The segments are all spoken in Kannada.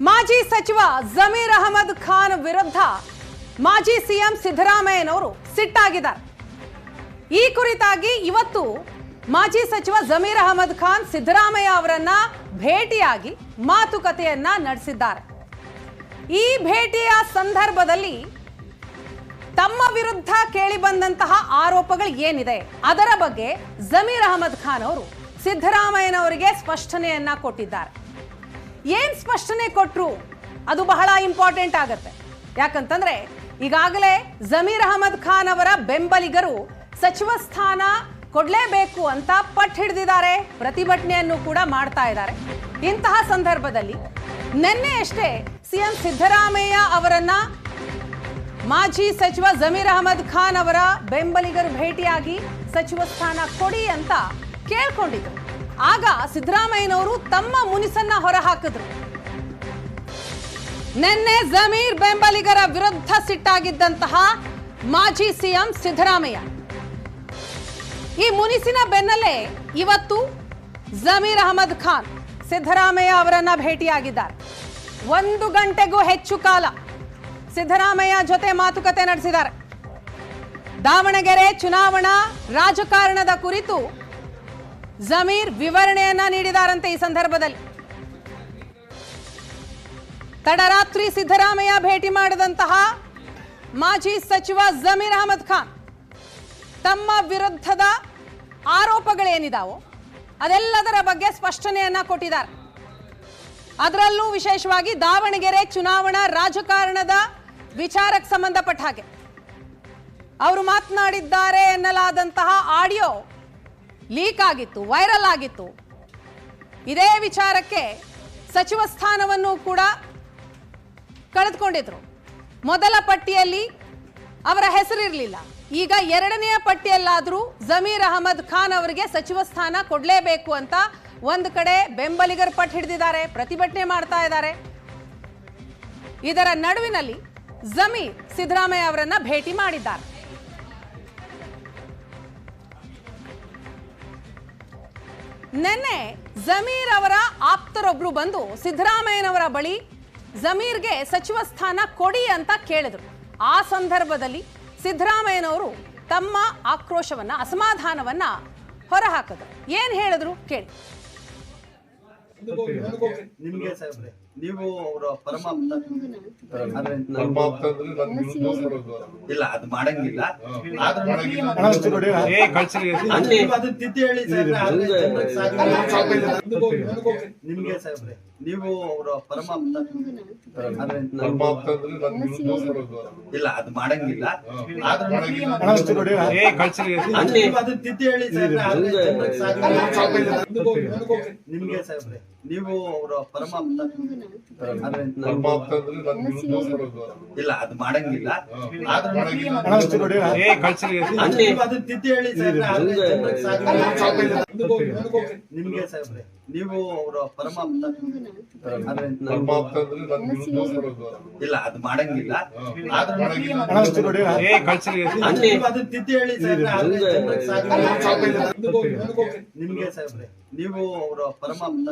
ಮಾಜಿ ಸಚಿವ ಜಮೀರ್ ಅಹಮದ್ ಖಾನ್ ವಿರುದ್ಧ ಮಾಜಿ ಸಿಎಂ ಸಿದ್ದರಾಮಯ್ಯನವರು ಸಿಟ್ಟಾಗಿದ್ದಾರೆ. ಈ ಕುರಿತಾಗಿ ಇವತ್ತು ಮಾಜಿ ಸಚಿವ ಜಮೀರ್ ಅಹಮದ್ ಖಾನ್ ಸಿದ್ದರಾಮಯ್ಯ ಅವರನ್ನ ಭೇಟಿಯಾಗಿ ಮಾತುಕತೆಯನ್ನ ನಡೆಸಿದ್ದಾರೆ. ಈ ಭೇಟಿಯ ಸಂದರ್ಭದಲ್ಲಿ ತಮ್ಮ ವಿರುದ್ಧ ಕೇಳಿಬಂದಂತಹ ಆರೋಪಗಳು ಏನಿದೆ ಅದರ ಬಗ್ಗೆ ಜಮೀರ್ ಅಹಮದ್ ಖಾನ್ ಅವರು ಸಿದ್ದರಾಮಯ್ಯನವರಿಗೆ ಸ್ಪಷ್ಟನೆಯನ್ನ ಕೊಟ್ಟಿದ್ದಾರೆ. ಏನ್ ಸ್ಪಷ್ಟನೆ ಕೊಟ್ರು ಅದು ಬಹಳ ಇಂಪಾರ್ಟೆಂಟ್ ಆಗುತ್ತೆ. ಯಾಕಂತಂದ್ರೆ ಈಗಾಗಲೇ ಜಮೀರ್ ಅಹಮದ್ ಖಾನ್ ಅವರ ಬೆಂಬಲಿಗರು ಸಚಿವ ಸ್ಥಾನ ಕೊಡಲೇಬೇಕು ಅಂತ ಪಟ್ಟು ಹಿಡಿದಿದ್ದಾರೆ, ಪ್ರತಿಭಟನೆಯನ್ನು ಕೂಡ ಮಾಡ್ತಾ ಇದ್ದಾರೆ. ಇಂತಹ ಸಂದರ್ಭದಲ್ಲಿ ನಿನ್ನೆಯಷ್ಟೇ ಸಿಎಂ ಸಿದ್ದರಾಮಯ್ಯ ಅವರನ್ನ ಮಾಜಿ ಸಚಿವ ಜಮೀರ್ ಅಹಮದ್ ಖಾನ್ ಅವರ ಬೆಂಬಲಿಗರು ಭೇಟಿಯಾಗಿ ಸಚಿವ ಸ್ಥಾನ ಕೊಡಿ ಅಂತ ಕೇಳ್ಕೊಂಡಿದ್ರು. ಆಗ ಸಿದ್ದರಾಮಯ್ಯನವರು ತಮ್ಮ ಮುನಿಸನ್ನ ಹೊರಹಾಕಿದ್ರು. ನಿನ್ನೆ ಜಮೀರ್ ಬೆಂಬಲಿಗರ ವಿರುದ್ಧ ಸಿಟ್ಟಾಗಿದ್ದಂತಹ ಮಾಜಿ ಸಿಎಂ ಸಿದ್ದರಾಮಯ್ಯ ಈ ಮುನಿಸಿನ ಬೆನ್ನಲ್ಲೇ ಇವತ್ತು ಜಮೀರ್ ಅಹಮದ್ ಖಾನ್ ಸಿದ್ದರಾಮಯ್ಯ ಅವರನ್ನ ಭೇಟಿಯಾಗಿದ್ದಾರೆ. 1 ಗಂಟೆಗೂ ಹೆಚ್ಚು ಕಾಲ ಸಿದ್ದರಾಮಯ್ಯ ಜೊತೆ ಮಾತುಕತೆ ನಡೆಸಿದ್ದಾರೆ. ದಾವಣಗೆರೆ ಚುನಾವಣಾ ರಾಜಕಾರಣದ ಕುರಿತು ಜಮೀರ್ ವಿವರಣೆಯನ್ನ ನೀಡಿದಾರಂತೆ. ಈ ಸಂದರ್ಭದಲ್ಲಿ ತಡರಾತ್ರಿ ಸಿದ್ದರಾಮಯ್ಯ ಭೇಟಿ ಮಾಡಿದಂತಹ ಮಾಜಿ ಸಚಿವ ಜಮೀರ್ ಅಹಮದ್ ಖಾನ್ ತಮ್ಮ ವಿರುದ್ಧದ ಆರೋಪಗಳೇನಿದಾವೋ ಅದೆಲ್ಲದರ ಬಗ್ಗೆ ಸ್ಪಷ್ಟನೆಯನ್ನ ಕೊಟ್ಟಿದ್ದಾರೆ. ಅದರಲ್ಲೂ ವಿಶೇಷವಾಗಿ ದಾವಣಗೆರೆ ಚುನಾವಣಾ ರಾಜಕಾರಣದ ವಿಚಾರಕ್ಕೆ ಸಂಬಂಧಪಟ್ಟ ಹಾಗೆ ಅವರು ಮಾತನಾಡಿದ್ದಾರೆ ಎನ್ನಲಾದಂತಹ ಆಡಿಯೋ ಲೀಕ್ ಆಗಿತ್ತು, ವೈರಲ್ ಆಗಿತ್ತು. ಇದೇ ವಿಚಾರಕ್ಕೆ ಸಚಿವ ಸ್ಥಾನವನ್ನು ಕೂಡ ಕಳೆದುಕೊಂಡಿದ್ರು. ಮೊದಲ ಪಟ್ಟಿಯಲ್ಲಿ ಅವರ ಹೆಸರಿರಲಿಲ್ಲ. ಈಗ 2ನೇ ಪಟ್ಟಿಯಲ್ಲಾದರೂ ಜಮೀರ್ ಅಹಮದ್ ಖಾನ್ ಅವರಿಗೆ ಸಚಿವ ಸ್ಥಾನ ಕೊಡಲೇಬೇಕು ಅಂತ ಒಂದು ಕಡೆ ಬೆಂಬಲಿಗರು ಪಟ್ಟು ಹಿಡಿದಿದ್ದಾರೆ, ಪ್ರತಿಭಟನೆ ಮಾಡ್ತಾ ಇದ್ದಾರೆ. ಇದರ ನಡುವಿನಲ್ಲಿ ಜಮೀರ್ ಸಿದ್ದರಾಮಯ್ಯ ಅವರನ್ನ ಭೇಟಿ ಮಾಡಿದ್ದಾರೆ. ನಿನ್ನೆ ಜಮೀರ್ ಅವರ ಆಪ್ತರೊಬ್ರು ಬಂದು ಸಿದ್ದರಾಮಯ್ಯನವರ ಬಳಿ ಜಮೀರ್ಗೆ ಸಚಿವ ಸ್ಥಾನ ಕೊಡಿ ಅಂತ ಕೇಳಿದ್ರು. ಆ ಸಂದರ್ಭದಲ್ಲಿ ಸಿದ್ದರಾಮಯ್ಯನವರು ತಮ್ಮ ಆಕ್ರೋಶವನ್ನ, ಅಸಮಾಧಾನವನ್ನ ಹೊರಹಾಕಿದ್ರು. ಏನ್ ಹೇಳಿದ್ರು ಕೇಳಿ. ನಿಮ್ಗೆ ಸಾಹೇಬ್ರೆ, ನೀವು ಅವರ ಪರಮಾಪ್ತ ಇಲ್ಲ, ಅದು ಮಾಡಂಗಿಲ್ಲ. ಅದು ತಿದ್ದಿ ಹೇಳಿ ನಿಮ್ಗೆ ಸಾಹೇಬ್ರೆ, ನೀವು ಅವರ ಪರಮಾಪ್ತ ಇಲ್ಲ, ಅದು ಮಾಡಂಗಿಲ್ಲ. ಅದು ತಿದ್ದಿ ಹೇಳಿ ನಿಮ್ಗೆ ಸಾಹೇಬ್ರೆ, ನೀವು ಅವರ ಪರಮಾಪ್ತ ಇಲ್ಲ, ಅದು ಮಾಡಂಗಿಲ್ಲ. ಅದು ತಿದ್ದಿ ಹೇಳಿ ನಿಮ್ಗೆ ಸಾಹೇಬ್ರೆ, ನೀವು ಅವರ ಪರಮಾಪ್ತ ಇಲ್ಲ, ಅದು ಮಾಡಂಗಿಲ್ಲ. ಅದು ತಿದ್ದಿ ಹೇಳಿ ನಿಮ್ಗೆ ಸಾಹೇಬ್ರೆ, ನೀವು ಅವರ ಪರಮಾಪ್ತ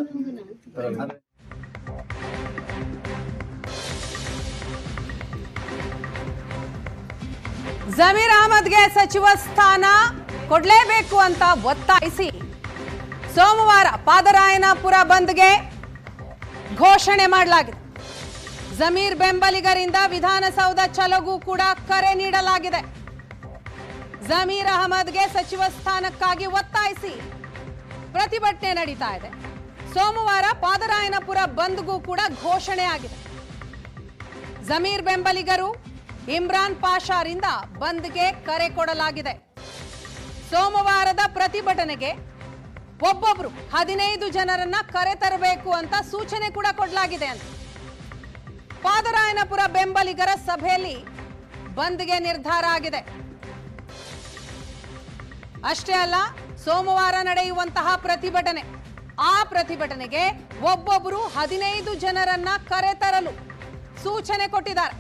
ಜಮೀರ್ ಅಹಮದ್ಗೆ ಸಚಿವ ಸ್ಥಾನ ಕೊಡಲೇಬೇಕು ಅಂತ ಒತ್ತಾಯಿಸಿ ಸೋಮವಾರ ಪಾದರಾಯನಪುರ ಬಂದ್ಗೆ ಘೋಷಣೆ ಮಾಡಲಾಗಿದೆ. ಜಮೀರ್ ಬೆಂಬಲಿಗರಿಂದ ವಿಧಾನಸೌಧ ಚಲೋಗೂ ಕೂಡ ಕರೆ ನೀಡಲಾಗಿದೆ. ಜಮೀರ್ ಅಹಮದ್ಗೆ ಸಚಿವ ಸ್ಥಾನಕ್ಕಾಗಿ ಒತ್ತಾಯಿಸಿ ಪ್ರತಿಭಟನೆ ನಡೀತಾ ಇದೆ. ಸೋಮವಾರ ಪಾದರಾಯನಪುರ ಬಂದ್ಗೂ ಕೂಡ ಘೋಷಣೆ ಆಗಿದೆ. ಜಮೀರ್ ಬೆಂಬಲಿಗರು ಇಮ್ರಾನ್ ಪಾಷಾರಿಂದ ಬಂದ್ಗೆ ಕರೆ ಕೊಡಲಾಗಿದೆ. ಸೋಮವಾರದ ಪ್ರತಿಭಟನೆಗೆ ಒಬ್ಬೊಬ್ರು 15 ಜನರನ್ನ ಕರೆ ತರಬೇಕು ಅಂತ ಸೂಚನೆ ಕೂಡ ಕೊಡಲಾಗಿದೆ ಅಂತ ಪಾದರಾಯನಪುರ ಬೆಂಬಲಿಗರ ಸಭೆಯಲ್ಲಿ ಬಂದ್ಗೆ ನಿರ್ಧಾರ ಆಗಿದೆ. ಅಷ್ಟೇ ಅಲ್ಲ, ಸೋಮವಾರ ನಡೆಯುವಂತಹ ಪ್ರತಿಭಟನೆ, ಆ ಪ್ರತಿಭಟನೆಗೆ ಒಬ್ಬೊಬ್ರು 15 ಜನರನ್ನ ಕರೆ ತರಲು ಸೂಚನೆ ಕೊಟ್ಟಿದ್ದಾರೆ.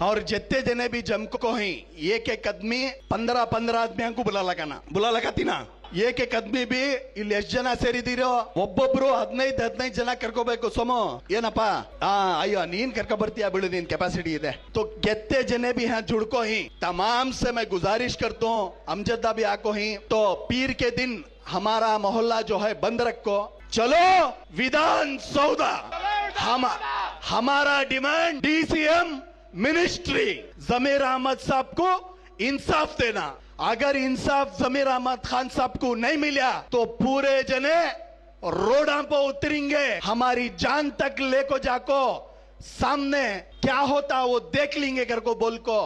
और जितने जने भी जम को ही एक एक आदमी 15-15 आदमियों को बुला लगाना थी ना, ಏಕೆ ಕದ್ಮಿ ಬಿ ಇಲ್ಲಿ ಎಷ್ಟು ಜನ ಸೇರಿದೀರೋ ಒಬ್ಬೊಬ್ರು 15 ಜನ ಕರ್ಕೋಬೇಕು ಸೋಮು ಏನಪ್ಪ ಅಯ್ಯೋ ನೀನ್ ಕರ್ಕೊ ಬರ್ತೀಯ ಬಿಡು ನೀನ್ ಕೆಪಾಸಿಟಿ ಇದೆ तो कितने जने भी हैं जुड़को ही तमाम से मैं गुजारिश करता हूँ अमजदा भी आको ही तो पीर के दिन हमारा मोहल्ला जो है बंद रखो चलो विधान सौदा हमारा डिमांड डीसीएम मिनिस्ट्री जमीर अहमद साहब को इंसाफ देना अगर इंसाफ जमीर अहमद खान साहब को नहीं मिला तो पूरे जने रोडों पर उतरेंगे हमारी जान तक लेको जाको सामने क्या होता वो देख लेंगे कर को बोल को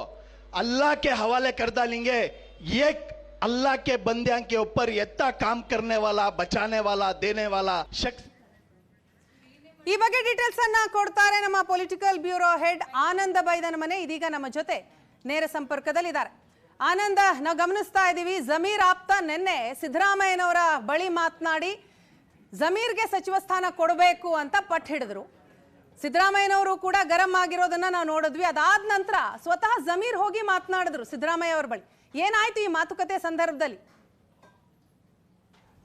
अल्लाह के हवाले कर डालेंगे ये अल्लाह के बंदियां के ऊपर इतना काम करने वाला बचाने वाला देने वाला शख्स ಈ ಬಗ್ಗೆ ಡೀಟೇಲ್ಸ್ ಅನ್ನ ಕೊಡ್ತಾರೆ ನಮ್ಮ ಪೊಲಿಟಿಕಲ್ ಬ್ಯೂರೋ ಹೆಡ್ ಆನಂದ ಬೈದನ ಮನೆ ಇದೀಗ ನಮ್ಮ ಜೊತೆ ನೇರ ಸಂಪರ್ಕದಲ್ಲಿದ್ದಾರೆ. ಆನಂದ, ನಾವು ಗಮನಿಸ್ತಾ ಇದ್ದೀವಿ ಜಮೀರ್ ಆಪ್ತ ನಿನ್ನೆ ಸಿದ್ದರಾಮಯ್ಯನವರ ಬಳಿ ಮಾತನಾಡಿ ಜಮೀರ್ಗೆ ಸಚಿವ ಸ್ಥಾನ ಕೊಡಬೇಕು ಅಂತ ಪಟ್ಟು ಹಿಡಿದ್ರು. ಸಿದ್ದರಾಮಯ್ಯನವರು ಕೂಡ ಗರಂ ಆಗಿರೋದನ್ನ ನಾವು ನೋಡಿದ್ವಿ. ಅದಾದ ನಂತರ ಸ್ವತಃ ಜಮೀರ್ ಹೋಗಿ ಮಾತನಾಡಿದ್ರು ಸಿದ್ದರಾಮಯ್ಯ ಅವರ ಬಳಿ. ಏನಾಯ್ತು ಈ ಮಾತುಕತೆ ಸಂದರ್ಭದಲ್ಲಿ?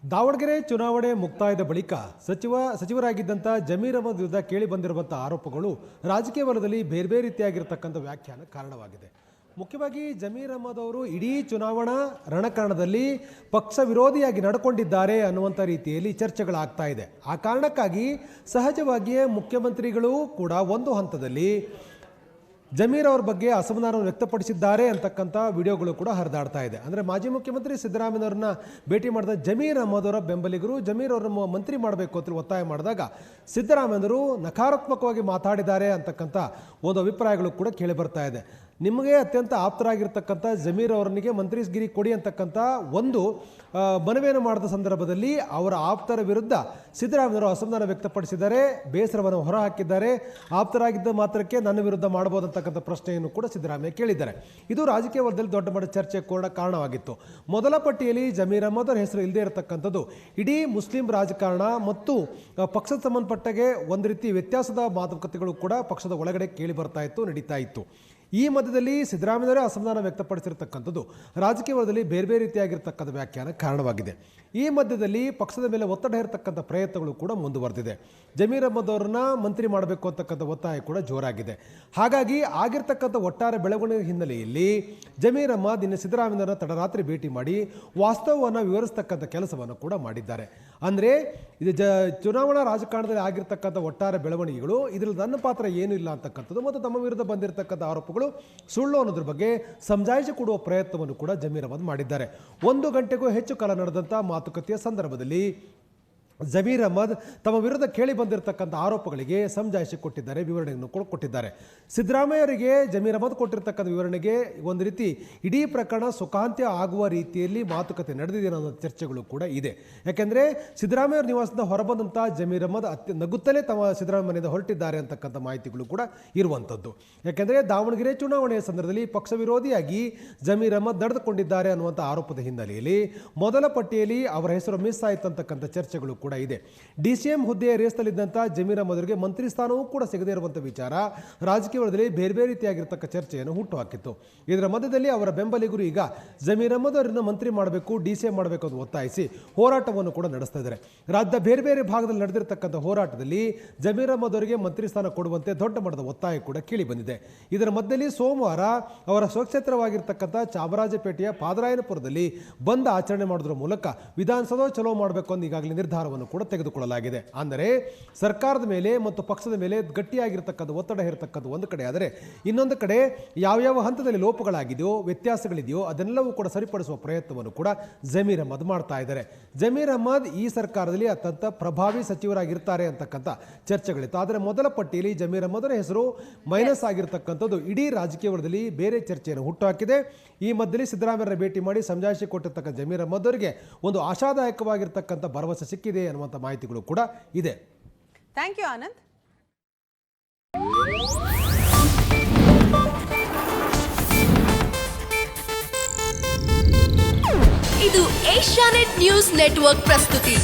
ದಾವಣಗೆರೆ ಚುನಾವಣೆ ಮುಕ್ತಾಯದ ಬಳಿಕ ಸಚಿವರಾಗಿದ್ದಂಥ ಜಮೀರ್ ಅಹಮದ್ ವಿರುದ್ಧ ಕೇಳಿ ಬಂದಿರುವಂಥ ಆರೋಪಗಳು ರಾಜಕೀಯ ವಲಯದಲ್ಲಿ ಬೇರೆ ಬೇರೆ ರೀತಿಯಾಗಿರ್ತಕ್ಕಂಥ ವ್ಯಾಖ್ಯಾನ ಕಾರಣವಾಗಿದೆ. ಮುಖ್ಯವಾಗಿ ಜಮೀರ್ ಅಹಮದ್ ಅವರು ಇಡೀ ಚುನಾವಣಾ ರಣಕರಣದಲ್ಲಿ ಪಕ್ಷ ವಿರೋಧಿಯಾಗಿ ನಡ್ಕೊಂಡಿದ್ದಾರೆ ಅನ್ನುವಂಥ ರೀತಿಯಲ್ಲಿ ಚರ್ಚೆಗಳಾಗ್ತಾ ಇದೆ. ಆ ಕಾರಣಕ್ಕಾಗಿ ಸಹಜವಾಗಿಯೇ ಮುಖ್ಯಮಂತ್ರಿಗಳು ಕೂಡ ಒಂದು ಹಂತದಲ್ಲಿ ಜಮೀರ್ ಅವ್ರ ಬಗ್ಗೆ ಅಸಮಾಧಾನವನ್ನು ವ್ಯಕ್ತಪಡಿಸಿದ್ದಾರೆ ಅಂತಕ್ಕಂಥ ವಿಡಿಯೋಗಳು ಕೂಡ ಹರಿದಾಡ್ತಾ ಇದೆ. ಅಂದರೆ ಮಾಜಿ ಮುಖ್ಯಮಂತ್ರಿ ಸಿದ್ದರಾಮಯ್ಯವ್ರನ್ನ ಭೇಟಿ ಮಾಡಿದ ಜಮೀರ್ ಅಹಮದ್ ಅವರ ಬೆಂಬಲಿಗರು ಜಮೀರ್ ಅವರನ್ನು ಮಂತ್ರಿ ಮಾಡಬೇಕು ಅಂತ ಒತ್ತಾಯ ಮಾಡಿದಾಗ ಸಿದ್ದರಾಮಯ್ಯವರು ನಕಾರಾತ್ಮಕವಾಗಿ ಮಾತಾಡಿದ್ದಾರೆ ಅಂತಕ್ಕಂಥ ಒಂದು ಅಭಿಪ್ರಾಯಗಳು ಕೂಡ ಕೇಳಿ ಬರ್ತಾ ಇದೆ. ನಿಮಗೆ ಅತ್ಯಂತ ಆಪ್ತರಾಗಿರ್ತಕ್ಕಂಥ ಜಮೀರ್ ಅವರನಿಗೆ ಮಂತ್ರಿಗಿರಿ ಕೊಡಿ ಅಂತಕ್ಕಂಥ ಒಂದು ಮನವಿಯನ್ನು ಮಾಡಿದ ಸಂದರ್ಭದಲ್ಲಿ ಅವರ ಆಪ್ತರ ವಿರುದ್ಧ ಸಿದ್ದರಾಮಯ್ಯವರು ಅಸಮಾಧಾನ ವ್ಯಕ್ತಪಡಿಸಿದ್ದಾರೆ, ಬೇಸರವನ್ನು ಹೊರಹಾಕಿದ್ದಾರೆ. ಆಪ್ತರಾಗಿದ್ದ ಮಾತ್ರಕ್ಕೆ ನನ್ನ ವಿರುದ್ಧ ಮಾಡಬಹುದು ಅಂತಕ್ಕಂಥ ಪ್ರಶ್ನೆಯನ್ನು ಕೂಡ ಸಿದ್ದರಾಮಯ್ಯ ಕೇಳಿದ್ದಾರೆ. ಇದು ರಾಜಕೀಯ ವಲಯದಲ್ಲಿ ದೊಡ್ಡ ಮಟ್ಟದ ಚರ್ಚೆ ಕೂಡ ಕಾರಣವಾಗಿತ್ತು. ಮೊದಲ ಪಟ್ಟಿಯಲ್ಲಿ ಜಮೀರ್ ಅಹಮದ್ ಅವರ ಹೆಸರು ಇಲ್ಲದೆ ಇರತಕ್ಕಂಥದ್ದು ಇಡೀ ಮುಸ್ಲಿಂ ರಾಜಕಾರಣ ಮತ್ತು ಪಕ್ಷದ ಸಂಬಂಧಪಟ್ಟಾಗೆ ಒಂದು ರೀತಿ ವ್ಯತ್ಯಾಸದ ಮಾತುಕತೆಗಳು ಕೂಡ ಪಕ್ಷದ ಒಳಗಡೆ ಕೇಳಿ ಬರ್ತಾ ಇತ್ತು, ನಡೀತಾ ಇತ್ತು. ಈ ಮಧ್ಯದಲ್ಲಿ ಸಿದ್ದರಾಮಯ್ಯವರೇ ಅಸಮಾಧಾನ ವ್ಯಕ್ತಪಡಿಸಿರ್ತಕ್ಕಂಥದ್ದು ರಾಜಕೀಯ ವಲಯದಲ್ಲಿ ಬೇರೆ ಬೇರೆ ರೀತಿಯಾಗಿರ್ತಕ್ಕಂಥ ವ್ಯಾಖ್ಯಾನ ಕಾರಣವಾಗಿದೆ. ಈ ಮಧ್ಯದಲ್ಲಿ ಪಕ್ಷದ ಮೇಲೆ ಒತ್ತಡ ಇರತಕ್ಕಂಥ ಪ್ರಯತ್ನಗಳು ಕೂಡ ಮುಂದುವರೆದಿದೆ. ಜಮೀರ್ ಅಹಮದ್ ಅವರನ್ನ ಮಂತ್ರಿ ಮಾಡಬೇಕು ಅಂತಕ್ಕಂಥ ಒತ್ತಾಯ ಕೂಡ ಜೋರಾಗಿದೆ. ಹಾಗಾಗಿ ಆಗಿರ್ತಕ್ಕಂಥ ಒಟ್ಟಾರೆ ಬೆಳವಣಿಗೆ ಹಿನ್ನೆಲೆಯಲ್ಲಿ ಜಮೀರ್ ಅಹಮದ್ ಇನ್ನು ಸಿದ್ದರಾಮಯ್ಯರನ್ನ ತಡರಾತ್ರಿ ಭೇಟಿ ಮಾಡಿ ವಾಸ್ತವವನ್ನು ವಿವರಿಸ್ತಕ್ಕಂಥ ಕೆಲಸವನ್ನು ಕೂಡ ಮಾಡಿದ್ದಾರೆ. ಅಂದರೆ ಇದು ಚುನಾವಣಾ ರಾಜಕಾರಣದಲ್ಲಿ ಆಗಿರ್ತಕ್ಕಂಥ ಒಟ್ಟಾರೆ ಬೆಳವಣಿಗೆಗಳು ಇದರಲ್ಲಿ ನನ್ನ ಪಾತ್ರ ಏನೂ ಇಲ್ಲ ಅಂತಕ್ಕಂಥದ್ದು ಮತ್ತು ತಮ್ಮ ವಿರುದ್ಧ ಬಂದಿರತಕ್ಕಂಥ ಆರೋಪಗಳು ಸುಳ್ಳು ಅನ್ನೋದ್ರ ಬಗ್ಗೆ ಸಮಜಾಯಿಷಿ ಕೊಡುವ ಪ್ರಯತ್ನವನ್ನು ಕೂಡ ಜಮೀರ್ ಅಹಮದ್ ಮಾಡಿದ್ದಾರೆ. 1 ಗಂಟೆಗೂ ಹೆಚ್ಚು ಕಾಲ ನಡೆದಂಥ ಮಾತುಕತೆಯ ಸಂದರ್ಭದಲ್ಲಿ ಜಮೀರ್ ಅಹಮದ್ ತಮ್ಮ ವಿರುದ್ಧ ಕೇಳಿ ಬಂದಿರತಕ್ಕಂಥ ಆರೋಪಗಳಿಗೆ ಸಮಜಾಯಿಷಿ ಕೊಟ್ಟಿದ್ದಾರೆ, ವಿವರಣೆಯನ್ನು ಕೊಟ್ಟಿದ್ದಾರೆ. ಸಿದ್ದರಾಮಯ್ಯರಿಗೆ ಜಮೀರ್ ಅಹಮದ್ ಕೊಟ್ಟಿರ್ತಕ್ಕಂಥ ವಿವರಣೆಗೆ ಒಂದು ರೀತಿ ಇಡೀ ಪ್ರಕರಣ ಸುಖಾಂತ್ಯ ಆಗುವ ರೀತಿಯಲ್ಲಿ ಮಾತುಕತೆ ನಡೆದಿದೆ ಅನ್ನೋ ಚರ್ಚೆಗಳು ಕೂಡ ಇದೆ. ಯಾಕೆಂದರೆ ಸಿದ್ದರಾಮಯ್ಯ ನಿವಾಸದಿಂದ ಹೊರಬಂದಂಥ ಜಮೀರ್ ಅಹಮದ್ ನಗುತ್ತಲೇ ತಮ್ಮ ಸಿದ್ದರಾಮಯ್ಯ ಮನೆಯಿಂದ ಹೊರಟಿದ್ದಾರೆ ಅಂತಕ್ಕಂಥ ಮಾಹಿತಿಗಳು ಕೂಡ ಇರುವಂಥದ್ದು. ಯಾಕೆಂದರೆ ದಾವಣಗೆರೆ ಚುನಾವಣೆಯ ಸಂದರ್ಭದಲ್ಲಿ ಪಕ್ಷ ವಿರೋಧಿಯಾಗಿ ಜಮೀರ್ ಅಹಮದ್ ನಡೆದುಕೊಂಡಿದ್ದಾರೆ ಅನ್ನುವಂಥ ಆರೋಪದ ಹಿನ್ನೆಲೆಯಲ್ಲಿ ಮೊದಲ ಪಟ್ಟಿಯಲ್ಲಿ ಅವರ ಹೆಸರು ಮಿಸ್ ಆಯಿತು ಅಂತಕ್ಕಂಥ ಚರ್ಚೆಗಳು ಕೂಡ ಇದೆ. ಡಿಸಿಎಂ ಹುದ್ದೆಯ ರೇಸ್ನಲ್ಲಿದ್ದಂಥ ಜಮೀರ್ ಅಹಮದ್ ಅವರಿಗೆ ಮಂತ್ರಿ ಸ್ಥಾನವೂ ಕೂಡ ಸಿಗದೇ ಇರುವಂಥ ವಿಚಾರ ರಾಜಕೀಯ ವಲಯದಲ್ಲಿ ಬೇರೆ ಬೇರೆ ರೀತಿಯಾಗಿರ್ತಕ್ಕ ಚರ್ಚೆಯನ್ನು ಹುಟ್ಟುಹಾಕಿತ್ತು. ಇದರ ಮಧ್ಯದಲ್ಲಿ ಅವರ ಬೆಂಬಲಿಗರು ಈಗ ಜಮೀರ್ ಅಹಮದ್ ಅವರನ್ನು ಮಂತ್ರಿ ಮಾಡಬೇಕು, ಡಿಸಿಎಂ ಮಾಡಬೇಕು ಅಂತ ಒತ್ತಾಯಿಸಿ ಹೋರಾಟವನ್ನು ಕೂಡ ನಡೆಸ್ತಾ ಇದ್ದಾರೆ. ರಾಜ್ಯದ ಬೇರೆ ಬೇರೆ ಭಾಗದಲ್ಲಿ ನಡೆದಿರತಕ್ಕಂಥ ಹೋರಾಟದಲ್ಲಿ ಜಮೀರ್ ಅಹಮದ್ ಅವರಿಗೆ ಮಂತ್ರಿ ಸ್ಥಾನ ಕೊಡುವಂತೆ ದೊಡ್ಡ ಮಟ್ಟದ ಒತ್ತಾಯ ಕೂಡ ಕೇಳಿ ಬಂದಿದೆ. ಇದರ ಮಧ್ಯದಲ್ಲಿ ಸೋಮವಾರ ಅವರ ಸ್ವಕ್ಷೇತ್ರವಾಗಿರ್ತಕ್ಕಂಥ ಚಾಮರಾಜಪೇಟೆಯ ಪಾದರಾಯನಪುರದಲ್ಲಿ ಬಂದ್ ಆಚರಣೆ ಮಾಡೋದ್ರ ಮೂಲಕ ವಿಧಾನಸೌಧ ಚಲೋ ಮಾಡಬೇಕು ಅಂತ ಈಗಾಗಲೇ ನಿರ್ಧಾರವನ್ನು ಕೂಡ ತೆಗೆದುಕೊಳ್ಳಲಾಗಿದೆ. ಅಂದರೆ ಸರ್ಕಾರದ ಮೇಲೆ ಮತ್ತು ಪಕ್ಷದ ಮೇಲೆ ಗಟ್ಟಿಯಾಗಿರ್ತಕ್ಕಂಥ ಒತ್ತಡ ಇರತಕ್ಕಂಥ ಒಂದು ಕಡೆ ಆದರೆ, ಇನ್ನೊಂದು ಕಡೆ ಯಾವ್ಯಾವ ಹಂತದಲ್ಲಿ ಲೋಪಗಳಾಗಿದೆಯೋ ವ್ಯತ್ಯಾಸಗಳಿದೆಯೋ ಅದನ್ನೆಲ್ಲವೂ ಕೂಡ ಸರಿಪಡಿಸುವ ಪ್ರಯತ್ನವನ್ನು ಕೂಡ ಜಮೀರ್ ಅಹಮದ್ ಮಾಡ್ತಾ ಇದ್ದಾರೆ. ಜಮೀರ್ ಅಹಮದ್ ಈ ಸರ್ಕಾರದಲ್ಲಿ ಅತ್ಯಂತ ಪ್ರಭಾವಿ ಸಚಿವರಾಗಿರ್ತಾರೆ ಅಂತಕ್ಕಂಥ ಚರ್ಚೆಗಳಿತ್ತು. ಆದರೆ ಮೊದಲ ಪಟ್ಟಿಯಲ್ಲಿ ಜಮೀರ್ ಅಹಮದ್ ಅವರ ಹೆಸರು ಮೈನಸ್ ಆಗಿರ್ತಕ್ಕಂಥದ್ದು ಇಡೀ ರಾಜಕೀಯ ವಲಯದಲ್ಲಿ ಬೇರೆ ಚರ್ಚೆಯನ್ನು ಹುಟ್ಟುಹಾಕಿದೆ. ಈ ಮಧ್ಯದಲ್ಲಿ ಸಿದ್ದರಾಮಯ್ಯರ ಭೇಟಿ ಮಾಡಿ ಸಮಜಾಯಿಷಿ ಕೊಟ್ಟಿರ್ತಕ್ಕಂಥ ಜಮೀರ್ ಅಹಮದ್ ಅವರಿಗೆ ಒಂದು ಆಶಾದಾಯಕವಾಗಿರ್ತಕ್ಕಂಥ ಭರವಸೆ ಸಿಕ್ಕಿದೆ ಅನ್ನುವಂಥ ಮಾಹಿತಿಗಳು ಕೂಡ ಇದೆ. Thank you Anand. ಇದು ಏಷ್ಯಾನೆಟ್ ನ್ಯೂಸ್ ನೆಟ್ವರ್ಕ್ ಪ್ರಸ್ತುತಿ.